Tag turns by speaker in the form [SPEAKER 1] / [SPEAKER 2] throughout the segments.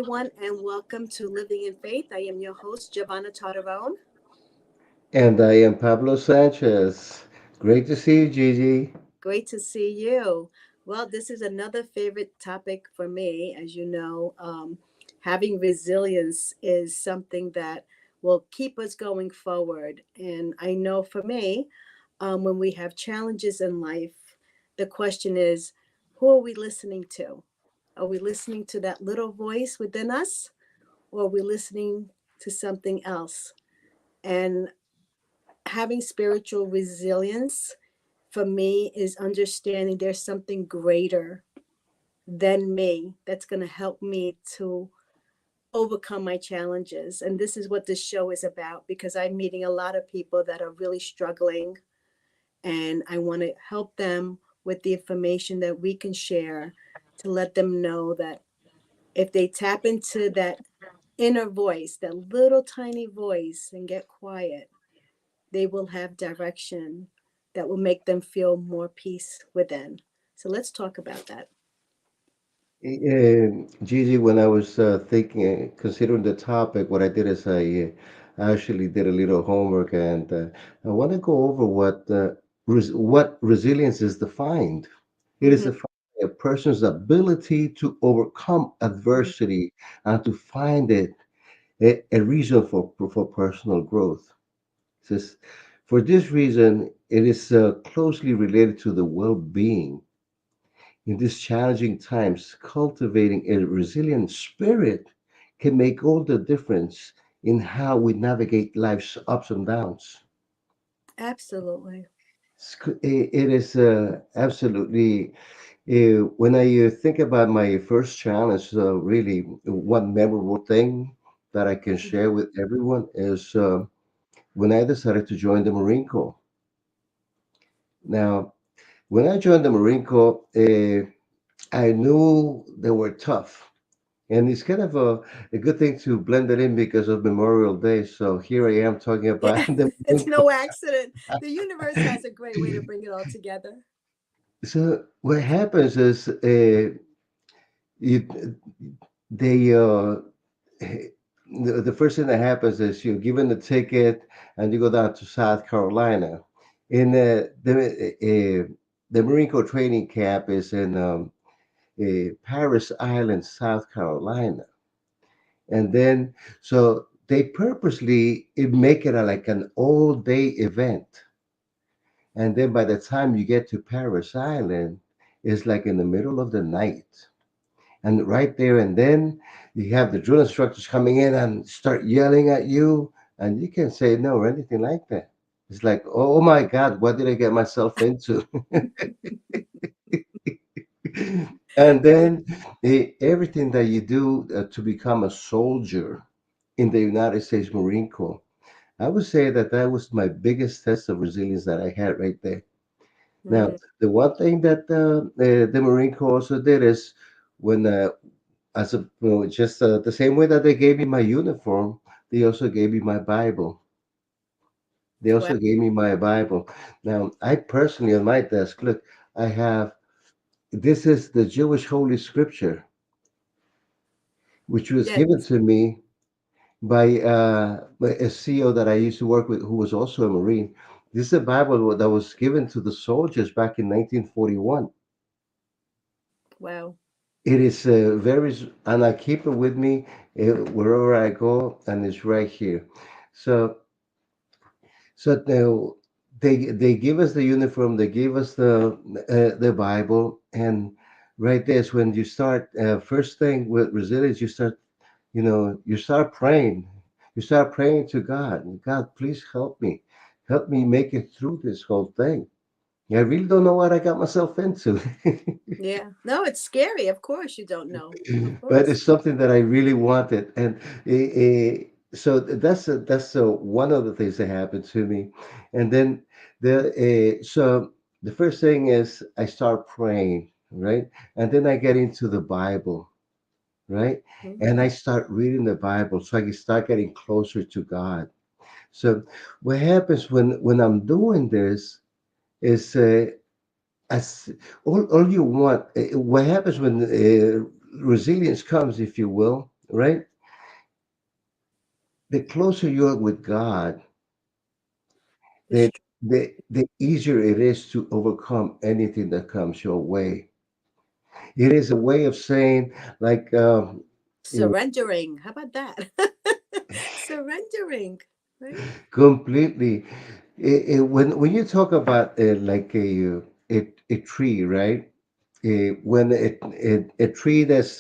[SPEAKER 1] everyone, and welcome to Living in Faith. I am your host, Giovanna Tardarone.
[SPEAKER 2] And I am Pablo Sanchez. Great to see you, Gigi.
[SPEAKER 1] Great to see you. Well, this is another favorite topic for me. As you know, having resilience is something that will keep us going forward. And I know for me, when we have challenges in life, the question is, who are we listening to? Are we listening to that little voice within us, or are we listening to something else? And having spiritual resilience for me is understanding there's something greater than me that's going to help me to overcome my challenges. And this is what this show is about, because I'm meeting a lot of people that are really struggling, and I want to help them with the information that we can share to let them know that if they tap into that inner voice, that little tiny voice, and get quiet, they will have direction that will make them feel more peace within. So let's talk about that.
[SPEAKER 2] Gigi, when I was thinking, considering the topic, what I did is I actually did a little homework, and I want to go over what resilience is defined. It is
[SPEAKER 1] Hmm.
[SPEAKER 2] a person's ability to overcome adversity and to find a reason for personal growth. It says, for this reason, it is closely related to the well-being. In these challenging times, cultivating a resilient spirit can make all the difference in how we navigate life's ups and downs.
[SPEAKER 1] Absolutely.
[SPEAKER 2] It is absolutely, when I think about my first challenge, really one memorable thing that I can share
[SPEAKER 1] Hmm.
[SPEAKER 2] with everyone is when I decided to join the Marine Corps. Now, when I joined the Marine Corps, I knew they were tough. And it's kind of a good thing to blend it in because of Memorial Day. So here I am talking about
[SPEAKER 1] Yeah,
[SPEAKER 2] the
[SPEAKER 1] it's
[SPEAKER 2] Marine Corps.
[SPEAKER 1] no accident. The universe has a great way to bring it all together.
[SPEAKER 2] So what happens is you, they the first thing that happens is you're given the ticket and you go down to South Carolina. In the Marine Corps training camp is in Paris Island, South Carolina. And then so they purposely make it like an all day event. And then by the time you get to Paris Island, it's like in the middle of the night. And right there and then you have the drill instructors coming in and start yelling at you, and you can't say no or anything like that. It's like, oh my God, what did I get myself into? And then everything that you do to become a soldier in the United States Marine Corps, I would say that that was my biggest test of resilience that I had right there. Now,
[SPEAKER 1] Mm.
[SPEAKER 2] the one thing that the Marine Corps also did is when, as a, just the same way that they gave me my uniform, they also gave me my Bible. They
[SPEAKER 1] Well,
[SPEAKER 2] also gave me my Bible. Now, I personally on my desk, look, I have this is the Jewish Holy Scripture, which was given
[SPEAKER 1] that's
[SPEAKER 2] to me by a CEO that I used to work with, who was also a Marine. This is a Bible that was given to the soldiers back in 1941.
[SPEAKER 1] wow.
[SPEAKER 2] It is and I keep it with me wherever I go, and it's right here. So, so they give us the uniform, they give us the Bible, and right there's when you start. First thing with resilience, you start praying. You start praying to God. God, please help me make it through this whole thing. I really don't know what I got myself into.
[SPEAKER 1] Yeah. No, it's scary. Of course, you don't know. Of
[SPEAKER 2] But
[SPEAKER 1] course.
[SPEAKER 2] it's something that I really wanted, and so that's one of the things that happened to me, and then so the first thing is I start praying, right, and then I get into the Bible, right, and I
[SPEAKER 1] Hmm.
[SPEAKER 2] start reading the Bible so I can start getting closer to God. So what happens when I'm doing this is as all you want what happens when resilience comes, if you will, right? The closer you are with God,
[SPEAKER 1] It's
[SPEAKER 2] the
[SPEAKER 1] true.
[SPEAKER 2] the easier it is to overcome anything that comes your way. It is a way of saying, like, you
[SPEAKER 1] Surrendering. How about that? Surrendering, right?
[SPEAKER 2] completely. When you talk about like a tree, right? When a tree that's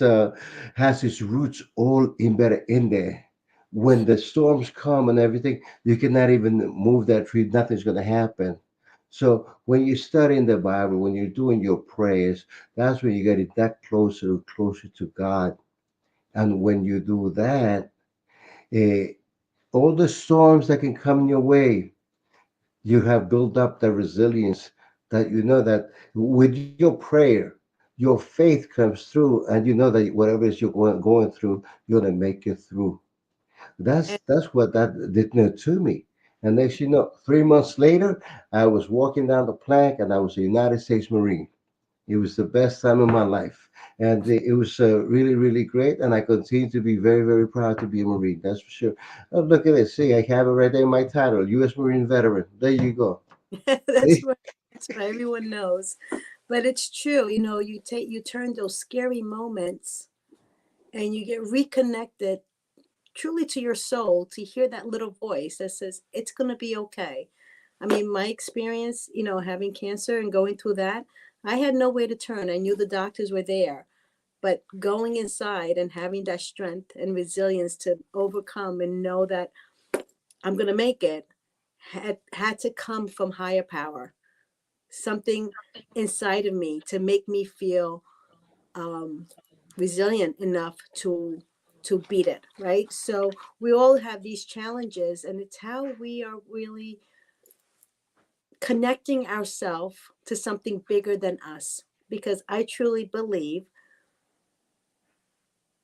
[SPEAKER 2] has its roots all embedded in there, when the storms come and everything, you cannot even move that tree. Nothing's going to happen. So when you study in the Bible, when you're doing your prayers, that's when you get it that closer to God. And when you do that, uh, all the storms that can come your way, you have built up the resilience that you know that with your prayer, your faith comes through, and you know that whatever is you're going through, you're gonna make it through.
[SPEAKER 1] And
[SPEAKER 2] That's what that did to me. And next you know, 3 months later, I was walking down the plank, and I was a United States Marine. It was the best time of my life, and it was really great. And I continue to be very proud to be a Marine. That's for sure. Oh, look at this! See, I have it right there in my title, U.S. Marine Veteran. There you go.
[SPEAKER 1] that's what that's what everyone knows. But it's true, you turn those scary moments and you get reconnected truly to your soul to hear that little voice that says it's going to be okay. I mean, my experience, having cancer and going through that, I had no way to turn. I knew the doctors were there, but going inside and having that strength and resilience to overcome and know that I'm going to make it had to come from higher power, something inside of me to make me feel um, resilient enough to beat it, right? So we all have these challenges, and it's how we are really connecting ourselves to something bigger than us. Because I truly believe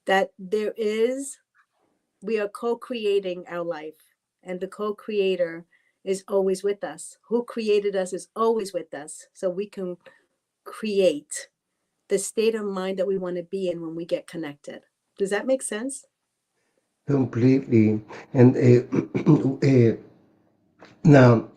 [SPEAKER 1] that we are co-creating our life, and the co-creator is always with us. Who created us is always with us, so we can create the state of mind that we want to be in when we get connected. Does that make sense?
[SPEAKER 2] Completely. And now,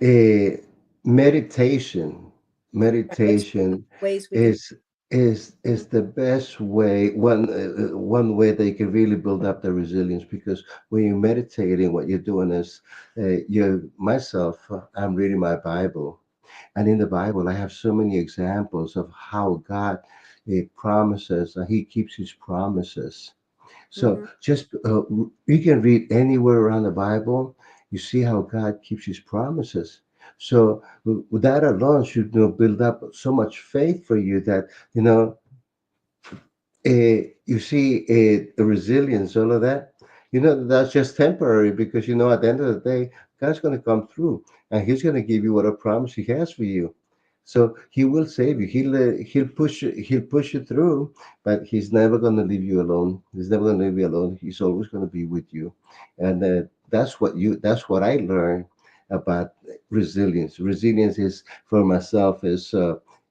[SPEAKER 2] uh, meditation,
[SPEAKER 1] Which
[SPEAKER 2] meditation
[SPEAKER 1] ways we can.
[SPEAKER 2] is is the best way. One way that you can really build up the resilience, because when you're meditating, what you're doing is you myself. I'm reading my Bible, and in the Bible, I have so many examples of how God promises, and He keeps His promises. So
[SPEAKER 1] Mhm.
[SPEAKER 2] just you can read anywhere around the Bible. You see how God keeps His promises. So with that alone should build up so much faith for you that you know you see the resilience, all of that. You know that's just temporary, because at the end of the day, God's going to come through, and He's going to give you what a promise He has for you. So He will save you. He'll push you through, but He's never going to leave you alone. He's never going to leave you alone. He's always going to be with you, and that's what I learned about resilience. Resilience is for myself is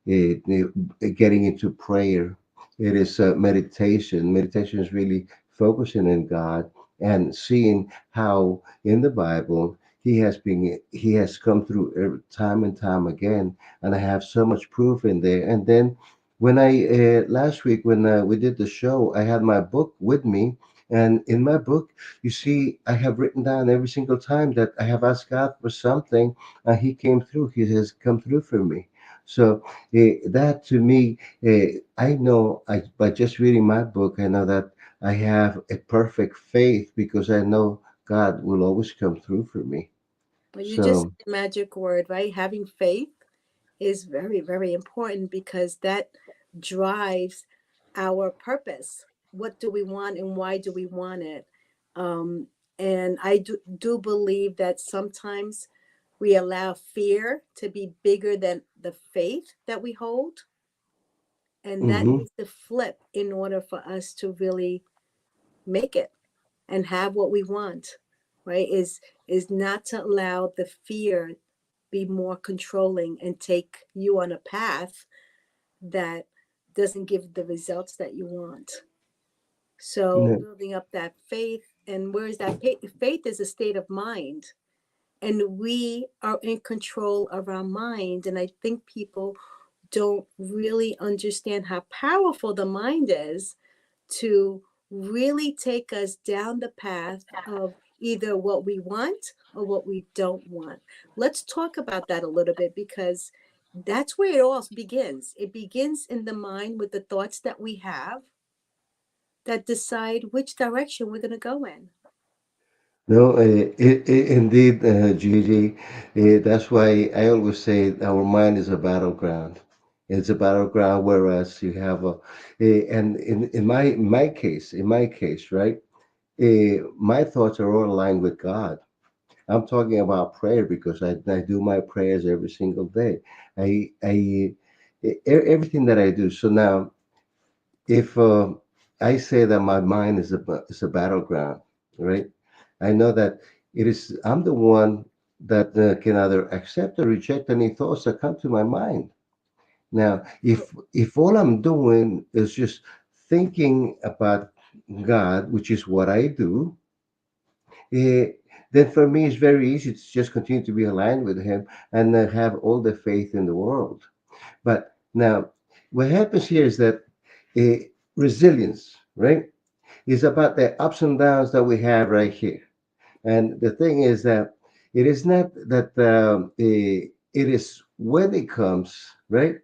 [SPEAKER 2] getting into prayer. It is meditation. Meditation is really focusing on God and seeing how in the Bible He has come through time and time again, and I have so much proof in there. And then when I last week when we did the show, I had my book with me, and in my book, you see, I have written down every single time that I have asked God for something, and He came through. He has come through for me. So that to me, I know by just reading my book, I know that I have a perfect faith, because I know God will always come through for me.
[SPEAKER 1] But you just
[SPEAKER 2] So,
[SPEAKER 1] said the magic word, right? Having faith is very, very important because that drives our purpose. What do we want and why do we want it? Um, and I do believe that sometimes we allow fear to be bigger than the faith that we hold. And that
[SPEAKER 2] hmm
[SPEAKER 1] needs to flip in order for us to really make it and have what we want, right? Is not to allow the fear be more controlling and take you on a path that doesn't give the results that you want. So
[SPEAKER 2] No,
[SPEAKER 1] building up that faith, and where is that faith is a state of mind, and we are in control of our mind. And I think people don't really understand how powerful the mind is to really take us down the path of either what we want or what we don't want. Let's talk about that a little bit, because that's where it all begins. It begins in the mind with the thoughts that we have that decide which direction we're going to go in.
[SPEAKER 2] no, indeed, Gigi. That's why I always say our mind is a battleground. It's a battleground, whereas you have and in my case, right? My thoughts are all aligned with God. I'm talking about prayer because I do my prayers every single day. Everything that I do. So now, if I say that my mind is a battleground, right? I know that it is. I'm the one that can either accept or reject any thoughts that come to my mind. Now, if all I'm doing is just thinking about God, which is what I do, eh, then for me it's very easy to just continue to be aligned with Him and have all the faith in the world. But now, what happens here is that uh, resilience, right, is about the ups and downs that we have right here. And the thing is that it is not that it is when it comes, right?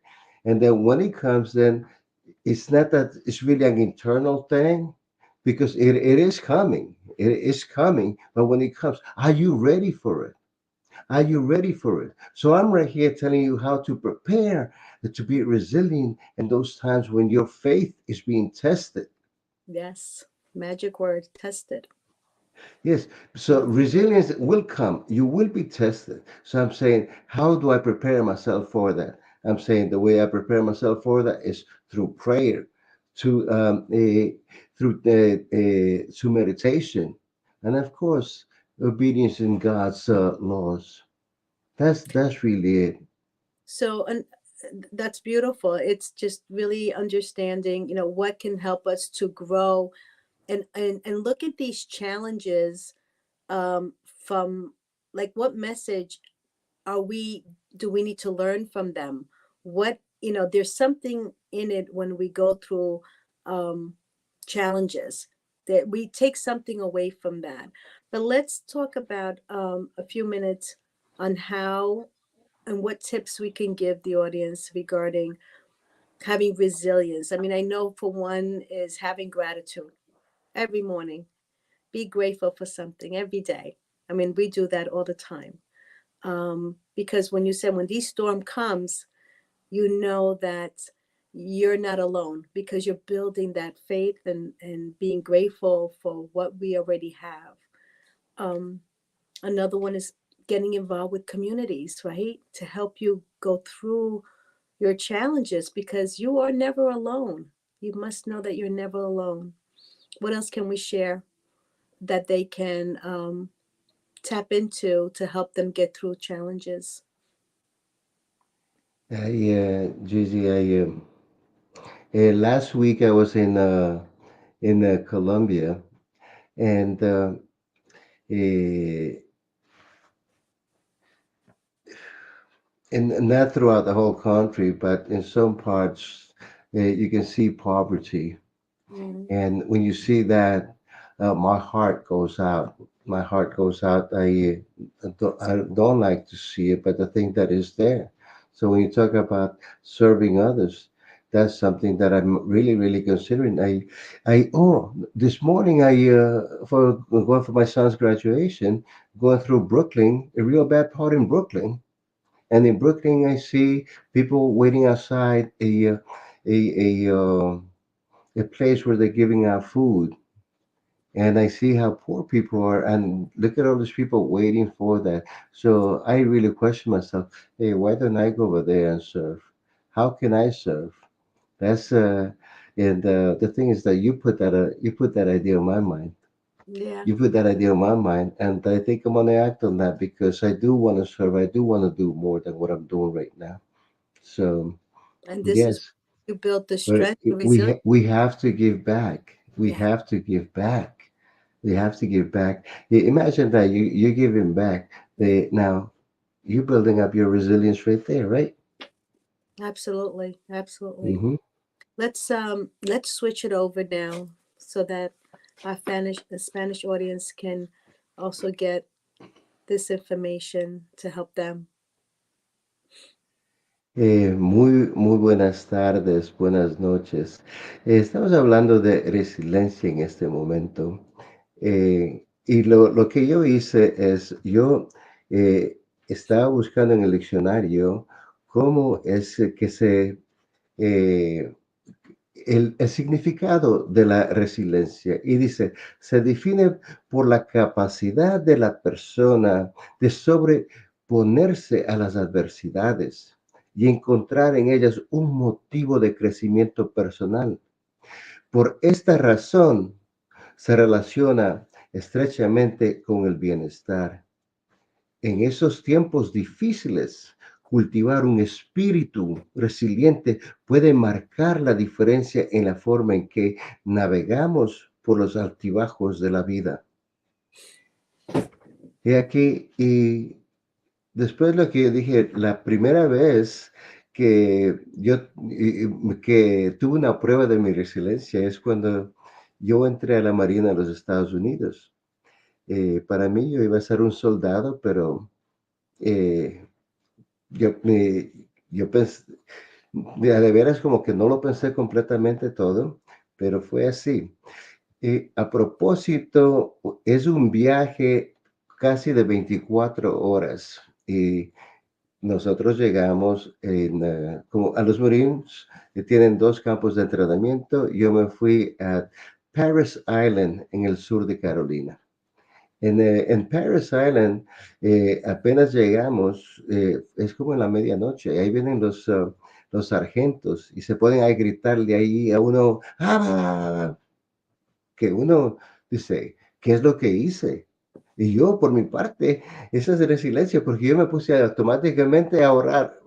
[SPEAKER 2] And then when it comes, then it's not that it's really an internal thing, because it is coming. It is coming. But when it comes, are you ready for it? Are you ready for it? So I'm right here telling you how to prepare to be resilient in those times when your faith is being tested.
[SPEAKER 1] Yes, magic word, tested.
[SPEAKER 2] Yes. So resilience will come. You will be tested. So I'm saying, how do I prepare myself for that? I'm saying the way I prepare myself for that is through prayer, to through meditation, and of course obedience in God's laws. That's really it.
[SPEAKER 1] So, and that's beautiful. It's just really understanding, what can help us to grow, and look at these challenges, from, like, what message are we do we need to learn from them? What, there's something in it when we go through um challenges, that we take something away from that. But let's talk about a few minutes on how and what tips we can give the audience regarding having resilience. I mean, I know for one is having gratitude every morning. Be grateful for something every day. I mean, we do that all the time. Because when you said, when these storm comes, you know that you're not alone, because you're building that faith, and being grateful for what we already have. Um, Another one is getting involved with communities, right? To help you go through your challenges, because you are never alone. You must know that you're never alone. What else can we share that they can tap into to help them get through challenges?
[SPEAKER 2] Gigi, last week I was in Colombia, and uh, and not throughout the whole country, but in some parts, you can see poverty.
[SPEAKER 1] Mm,
[SPEAKER 2] And when you see that, my heart goes out. My heart goes out. I don't like to see it, but I think that is there. So when you talk about serving others, that's something that I'm really, really considering. This morning for going for my son's graduation, going through Brooklyn, a real bad part in Brooklyn, and in Brooklyn, I see people waiting outside a a place where they're giving out food, and I see how poor people are, and look at all these people waiting for that. So I really question myself. Hey, why don't I go over there and serve? How can I serve? That's and the thing is that you put that idea in my mind.
[SPEAKER 1] yeah.
[SPEAKER 2] You put that idea in my mind, and I think I'm gonna act on that because I do want to serve. I do want to do more than what I'm doing right now. So
[SPEAKER 1] And this is
[SPEAKER 2] yes,
[SPEAKER 1] you build the
[SPEAKER 2] but
[SPEAKER 1] strength and resilience.
[SPEAKER 2] we have to give back. We
[SPEAKER 1] Yeah,
[SPEAKER 2] have to give back. We have to give back. Imagine that you're giving back. Now you're building up your resilience right there, right?
[SPEAKER 1] absolutely, absolutely.
[SPEAKER 2] Hmm.
[SPEAKER 1] Let's switch it over now so that the Spanish audience can also get this information to help them.
[SPEAKER 2] Muy buenas tardes, buenas noches. Estamos hablando de resiliencia en este momento. Y lo que yo hice es, yo estaba buscando en el diccionario cómo es que eh, el significado de la resiliencia. Y dice, se define por la capacidad de la persona de sobreponerse a las adversidades y encontrar en ellas un motivo de crecimiento personal. Por esta razón, se relaciona estrechamente con el bienestar. En esos tiempos difíciles, cultivar un espíritu resiliente puede marcar la diferencia en la forma en que navegamos por los altibajos de la vida. Y aquí, y después lo que yo dije, la primera vez que tuve una prueba de mi resiliencia es cuando yo entré a la Marina de los Estados Unidos. Para mí yo iba a ser un soldado, pero eh, Yo, me, yo pensé, de veras como que no lo pensé completamente todo, pero fue así. A propósito, es un viaje casi de 24 horas y nosotros llegamos como a los Marines, que tienen dos campos de entrenamiento. Yo me fui a Paris Island en el sur de Carolina. En Paris Island, apenas llegamos, es como en la medianoche, ahí vienen los sargentos y se ponen a gritarle ahí a uno, ¡ah! Que uno dice, ¿qué es lo que hice? Y yo, por mi parte, esa es resiliencia, porque yo me puse automáticamente a orar.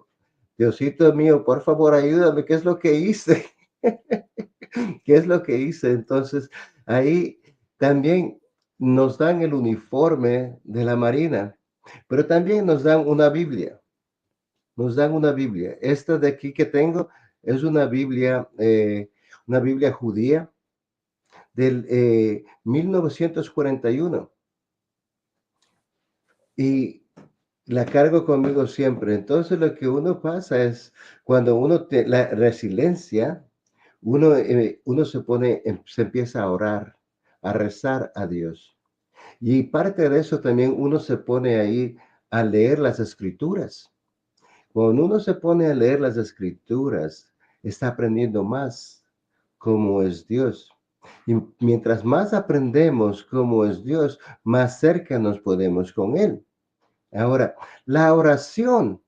[SPEAKER 2] Diosito mío, por favor, ayúdame, ¿qué es lo que hice? ¿Qué es lo que hice? Entonces, ahí también nos dan el uniforme de la Marina, pero también nos dan una Biblia, nos dan una Biblia. Esta de aquí que tengo es una Biblia judía del 1941 y la cargo conmigo siempre. Entonces, lo que uno pasa es cuando la resiliencia, uno se pone, se empieza a orar, a rezar a Dios. Y parte de eso también uno se pone ahí a leer las escrituras. Cuando uno se pone a leer las escrituras, está aprendiendo más cómo es Dios. Y mientras más aprendemos cómo es Dios, más cerca nos podemos con Él. Ahora, la oración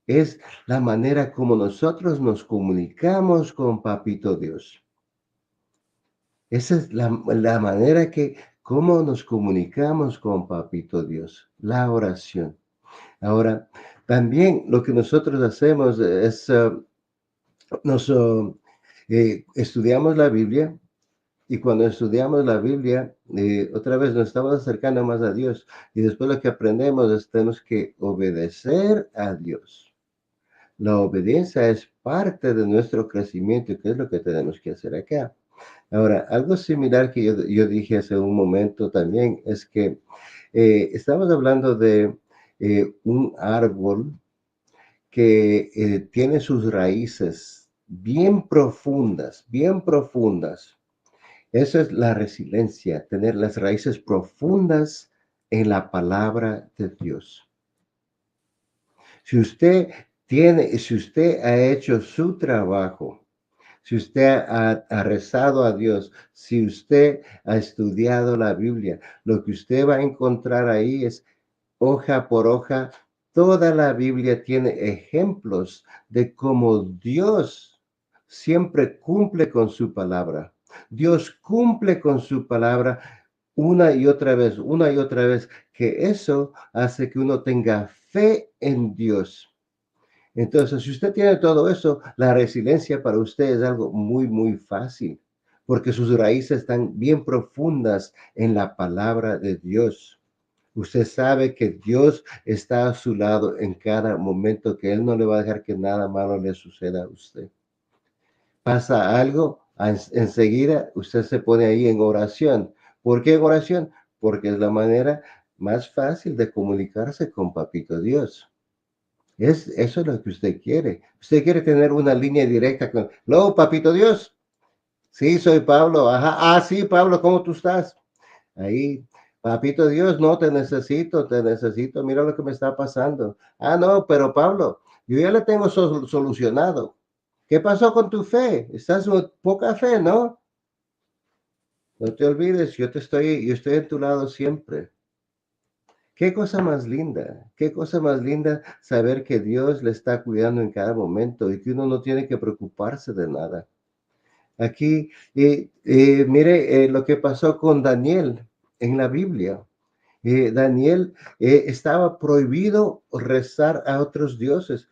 [SPEAKER 2] es la manera como nosotros nos comunicamos con Papito Dios. Esa es la manera cómo nos comunicamos con Papito Dios, la oración. Ahora, también lo que nosotros hacemos es, estudiamos la Biblia y cuando estudiamos la Biblia, otra vez nos estamos acercando más a Dios y después lo que aprendemos es tenemos que obedecer a Dios. La obediencia es parte de nuestro crecimiento, que es lo que tenemos que hacer acá. Ahora, algo similar que yo dije hace un momento también es que estamos hablando de un árbol que tiene sus raíces bien profundas, bien profundas. Eso es la resiliencia, tener las raíces profundas en la palabra de Dios. Si usted ha hecho su trabajo, si usted ha rezado a Dios, si usted ha estudiado la Biblia, lo que usted va a encontrar ahí es hoja por hoja. Toda la Biblia tiene ejemplos de cómo Dios siempre cumple con su palabra. Dios cumple con su palabra una y otra vez, que eso hace que uno tenga fe en Dios. Entonces, si usted tiene todo eso, la resiliencia para usted es algo muy, muy fácil, porque sus raíces están bien profundas en la palabra de Dios. Usted sabe que Dios está a su lado en cada momento, que Él no le va a dejar que nada malo le suceda a usted. Pasa algo, enseguida usted se pone ahí en oración. ¿Por qué en oración? Porque es la manera más fácil de comunicarse con Papito Dios. Eso es lo que usted quiere. Usted quiere tener una línea directa con, no, Papito Dios. Sí, soy Pablo. Ajá. Ah, sí, Pablo, ¿cómo tú estás? Ahí, Papito Dios, no te necesito, mira lo que me está pasando. Ah, no, pero Pablo, yo ya le tengo solucionado. ¿Qué pasó con tu fe? Estás con poca fe, ¿no? No te olvides, yo estoy en tu lado siempre. Qué cosa más linda, qué cosa más linda saber que Dios le está cuidando en cada momento y que uno no tiene que preocuparse de nada. Aquí, mire lo que pasó con Daniel en la Biblia. Daniel estaba prohibido rezar a otros dioses,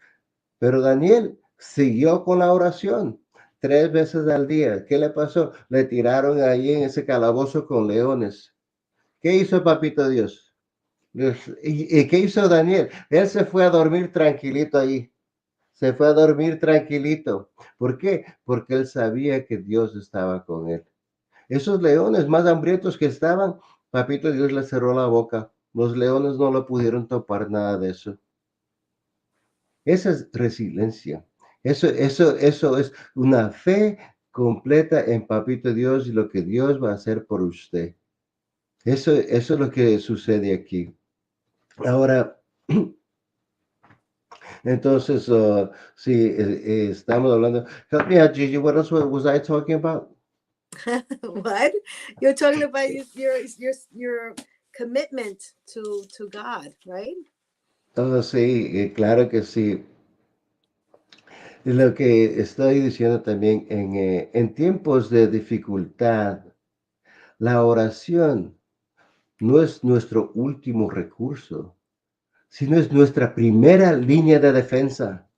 [SPEAKER 2] pero Daniel siguió con la oración 3 veces al día. ¿Qué le pasó? Le tiraron ahí en ese calabozo con leones. ¿Qué hizo Papito Dios? ¿Y qué hizo Daniel? Él se fue a dormir tranquilito ahí. Se fue a dormir tranquilito. ¿Por qué? Porque él sabía que Dios estaba con él. Esos leones más hambrientos que estaban, Papito Dios les cerró la boca. Los leones no lo pudieron topar nada de eso. Esa es resiliencia. Eso es una fe completa en Papito Dios y lo que Dios va a hacer por usted. Eso es lo que sucede aquí. Ahora, entonces, sí, estamos hablando. Help me out, Gigi. What else was I talking about?
[SPEAKER 1] What? You're talking about your commitment to God, right?
[SPEAKER 2] Oh, sí, claro que sí. Lo que estoy diciendo también, en tiempos de dificultad, la oración no es nuestro último recurso, sino es nuestra primera línea de defensa.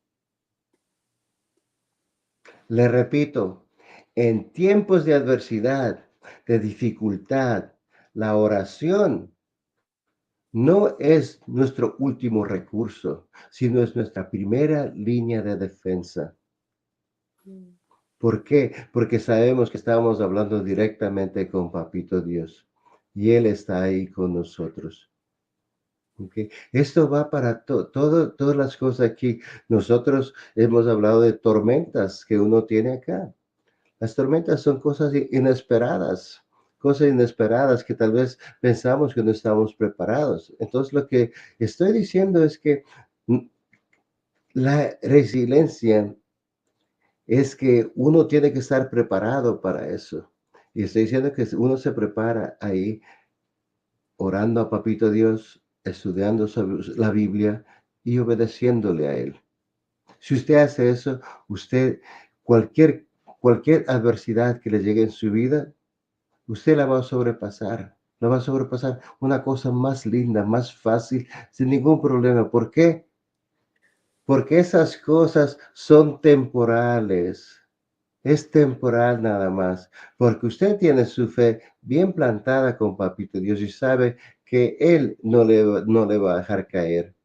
[SPEAKER 2] Le repito, en tiempos de adversidad, de dificultad, la oración no es nuestro último recurso, sino es nuestra primera línea de defensa.
[SPEAKER 1] Mm.
[SPEAKER 2] ¿Por qué? Porque sabemos que estamos hablando directamente con Papito Dios y Él está ahí con nosotros. ¿Ok? Esto va para todas las cosas aquí. Nosotros hemos hablado de tormentas que uno tiene acá. Las tormentas son cosas inesperadas que tal vez pensamos que no estamos preparados. Entonces lo que estoy diciendo es que mm, la resiliencia es que uno tiene que estar preparado para eso. Y estoy diciendo que uno se prepara ahí orando a Papito Dios, estudiando sobre la Biblia y obedeciéndole a Él. Si usted hace eso, usted, cualquier, cualquier adversidad que le llegue en su vida, usted la va a sobrepasar. La va a sobrepasar una cosa más linda, más fácil, sin ningún problema. ¿Por qué? Porque esas cosas son temporales. Es temporal nada más, porque usted tiene su fe bien plantada con Papito Dios y sabe que Él no le va a dejar caer,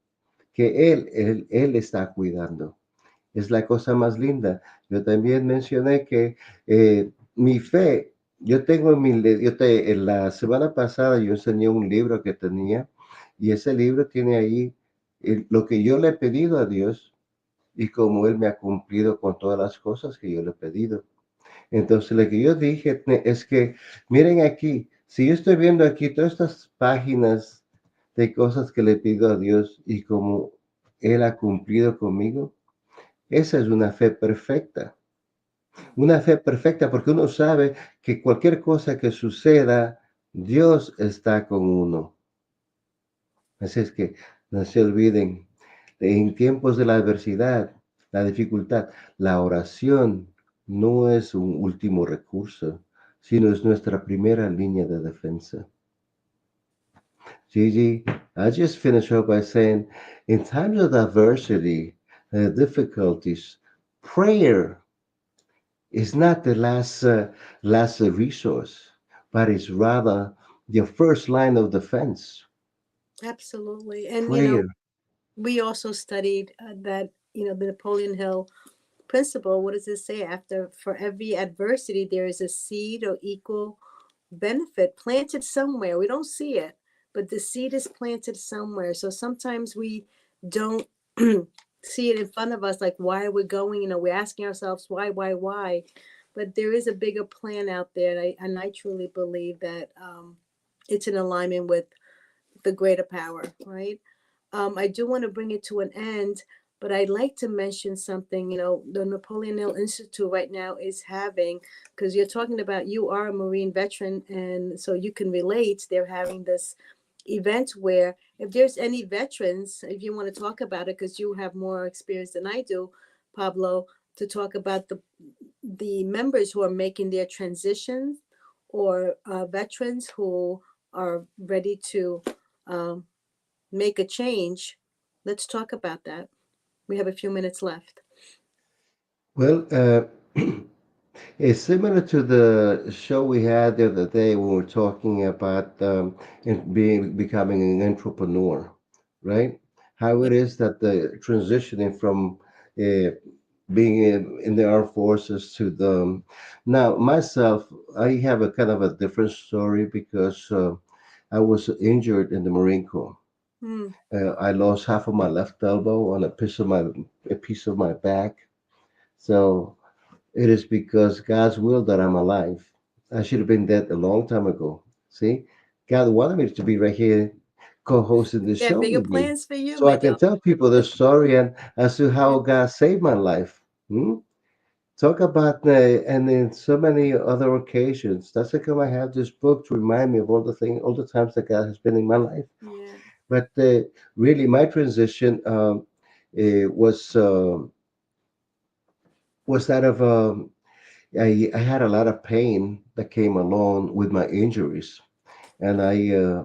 [SPEAKER 2] que Él está cuidando. Es la cosa más linda. Yo también mencioné que mi fe, yo tengo en la semana pasada yo enseñé un libro que tenía y ese libro tiene ahí lo que yo le he pedido a Dios y como Él me ha cumplido con todas las cosas que yo le he pedido. Entonces, lo que yo dije es que, miren aquí, si yo estoy viendo aquí todas estas páginas de cosas que le pido a Dios y como Él ha cumplido conmigo, esa es una fe perfecta. Una fe perfecta porque uno sabe que cualquier cosa que suceda, Dios está con uno. Así es que no se olviden, en tiempos de la adversidad, la dificultad, la oración no es un último recurso, sino es nuestra primera línea de defensa. Gigi, I just finished up by saying, in times of adversity, difficulties, prayer is not the last resource, but it's rather the first line of defense.
[SPEAKER 1] Absolutely. And,
[SPEAKER 2] Prayer.
[SPEAKER 1] we also studied that, the Napoleon Hill principle. What does it say? After, for every adversity, there is a seed or equal benefit planted somewhere. We don't see it, but the seed is planted somewhere. So sometimes we don't see it in front of us, like why are we going? We're asking ourselves why? But there is a bigger plan out there, and I truly believe that it's in alignment with the greater power, right? I do want to bring it to an end, but I'd like to mention something. The Napoleon Hill Institute right now is having, because you're talking about, you are a Marine veteran, and so you can relate. They're having this event where, if there's any veterans, if you want to talk about it, because you have more experience than I do, Pablo, to talk about the members who are making their transition, or veterans who are ready to um, make a change. Let's talk about that. We have a few minutes left.
[SPEAKER 2] Well, it's similar to the show we had the other day when we were talking about becoming an entrepreneur, right? How
[SPEAKER 1] Yeah.
[SPEAKER 2] it is that the transitioning from uh, being in the armed forces to the now myself, I have a kind of a different story because I was injured in the Marine Corps.
[SPEAKER 1] Mm.
[SPEAKER 2] I lost half of my left elbow on a piece of my back. So it is because God's will that I'm alive. I should have been dead a long time ago. See, God wanted me to be right here co-hosting this
[SPEAKER 1] There are
[SPEAKER 2] show
[SPEAKER 1] bigger
[SPEAKER 2] with you,
[SPEAKER 1] plans for you,
[SPEAKER 2] so I can
[SPEAKER 1] Miguel.
[SPEAKER 2] tell people the story and as to how God saved my life. Hmm? Talk about and in so many other occasions. That's how come I have this book to remind me of all the times that God has been in my life.
[SPEAKER 1] Yeah.
[SPEAKER 2] But really, my transition was that of I had a lot of pain that came along with my injuries, and I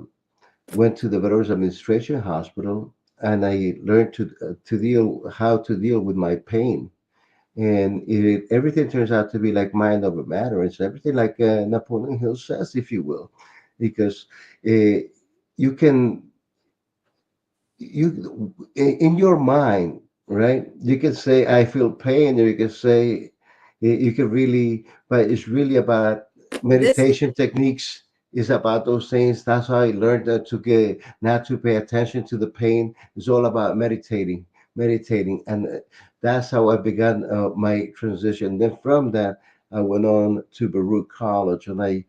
[SPEAKER 2] went to the Veterans Administration Hospital, and I learned to deal how to deal with my pain. And everything turns out to be like mind over matter. It's everything like Napoleon Hill says, if you will, because uh, you can in your mind, right? You can say I feel pain, or you can say you can really, but it's really about
[SPEAKER 1] This is
[SPEAKER 2] meditation techniques. Is about those things. That's how I learned to get not to pay attention to the pain. It's all about meditating, and that's how I began my transition. Then from that, I went on to Baruch College, and I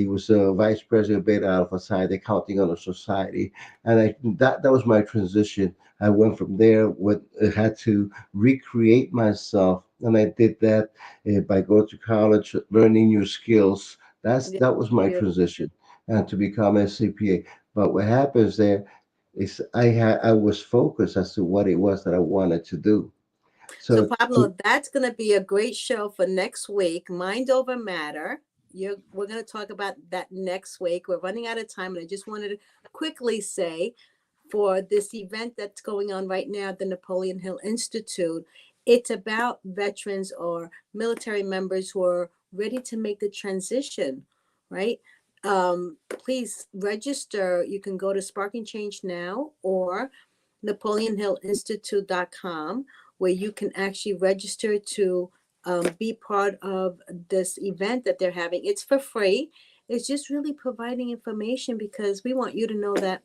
[SPEAKER 2] was vice president of Beta Alpha Psi, the Accounting Honor Society, and that was my transition. I went from there with had to recreate myself, and I did that by going to college, learning new skills.
[SPEAKER 1] yeah,
[SPEAKER 2] That was my
[SPEAKER 1] beautiful.
[SPEAKER 2] transition, and to become a CPA. But what happens there is I was focused as to what it was that I wanted to do.
[SPEAKER 1] So,
[SPEAKER 2] So
[SPEAKER 1] Pablo, that's going to be a great show for next week. Mind over matter. We're going to talk about that next week. We're running out of time, and I just wanted to quickly say, for this event that's going on right now at the Napoleon Hill Institute, it's about veterans or military members who are ready to make the transition, right? Please register. You can go to Sparking Change Now or napoleonhillinstitute.com, where you can actually register to be part of this event that they're having. It's for free. It's just really providing information, because we want you to know that,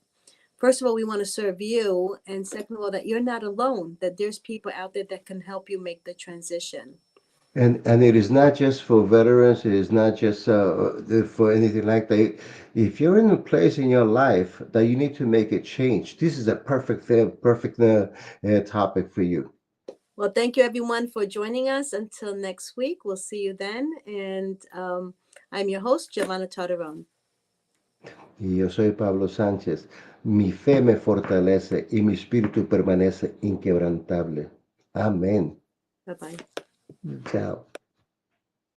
[SPEAKER 1] first of all, we want to serve you, and second of all, that you're not alone, that there's people out there that can help you make the transition.
[SPEAKER 2] and it is not just for veterans. It is not just for anything like that. If you're in a place in your life that you need to make a change, this is a perfect topic for you.
[SPEAKER 1] Well, thank you everyone for joining us. Until next week, we'll see you then. And I'm your host, Giovanna Tardarone.
[SPEAKER 2] Y yo soy Pablo Sánchez. Mi fe me fortalece y mi espíritu permanece inquebrantable. Amén.
[SPEAKER 1] Bye bye.
[SPEAKER 2] Chao.